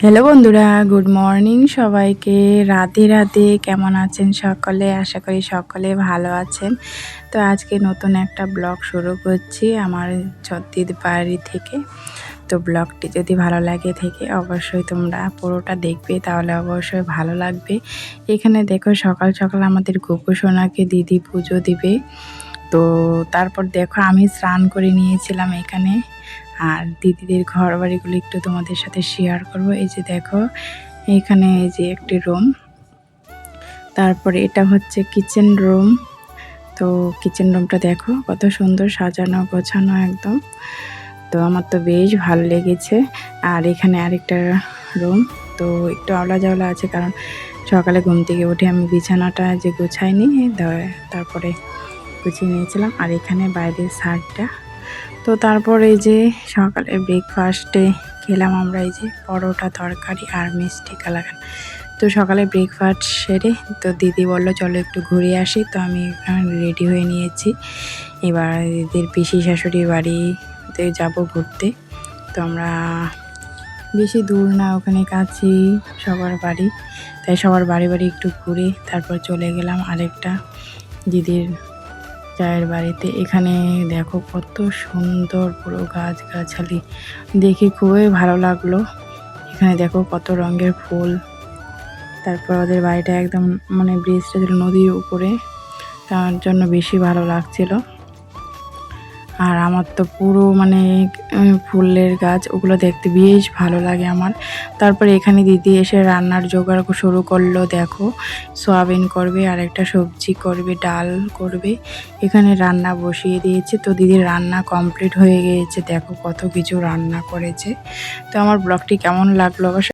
Hello বন্ধুরা, good morning সবাইকে। রাধে রাধে। কেমন আছেন সকলে? আশা করি সকলে ভালো আছেন। তো আজকে নতুন একটা ব্লগ শুরু করছি আমার দিদির বাড়ি থেকে। তো ব্লগটি যদি ভালো লাগে থেকে অবশ্যই তোমরা পুরোটা দেখবে, তাহলে অবশ্যই ভালো লাগবে। এখানে দেখো সকাল সকাল আমাদের গোপু সোনাকে দিদি পুজো দিবে। তো তারপর দেখো আমি স্নান করে নিয়েছিলাম এখানে। আর দিদিদের ঘর বাড়িগুলো একটু তোমাদের সাথে শেয়ার করব। এই যে দেখো এখানে এই যে একটি রুম, তারপরে এটা হচ্ছে কিচেন রুম। তো কিচেন রুমটা দেখো কত সুন্দর সাজানো গোছানো একদম। তো আমার তো বেশ ভালো লেগেছে। আর এখানে আরেকটা রুম, তো একটু আওলা জাওলা আছে, কারণ সকালে ঘুম থেকে উঠে আমি বিছানাটা যে গোছাইনি, তারপরে গুছিয়ে নিয়েছিলাম। আর এখানে বাইরের সাইডটা। তো তারপর এই যে সকালে ব্রেকফাস্টে খেলাম আমরা এই যে পরোটা তরকারি আর মিষ্টি কালাকান। তো সকালে ব্রেকফাস্ট সেরে তো দিদি বললো চলো একটু ঘুরে আসি। তো আমি রেডি হয়ে নিয়েছি, এবার দিদির পিসি শাশুড়ির বাড়িতে যাব ঘুরতে। তো আমরা বেশি দূর না, ওখানে কাছেই সবার বাড়ি, তাই সবার বাড়ি বাড়ি একটু ঘুরে তারপর চলে গেলাম আরেকটা দিদির চায়ের বাড়িতে। এখানে দেখো কত সুন্দর পুরো গাছগাছালি, দেখে খুবই ভালো লাগলো। এখানে দেখো কত রঙের ফুল। তারপর ওদের বাড়িটা একদম মানে ব্রিজটা ছিল নদীর উপরে, তার জন্য বেশি ভালো লাগছিল। আর আমার তো পুরো মানে ফুলের গাছ, ওগুলো দেখতে বেশ ভালো লাগে আমার। তারপরে এখানে দিদি এসে রান্নার জোগাড় শুরু করলো। দেখো সয়াবিন করবে, আর একটা সবজি করবে, ডাল করবে। এখানে রান্না বসিয়ে দিয়েছে। তো দিদির রান্না কমপ্লিট হয়ে গিয়েছে, দেখো কত কিছু রান্না করেছে। তো আমার ব্লগটি কেমন লাগলো অবশ্যই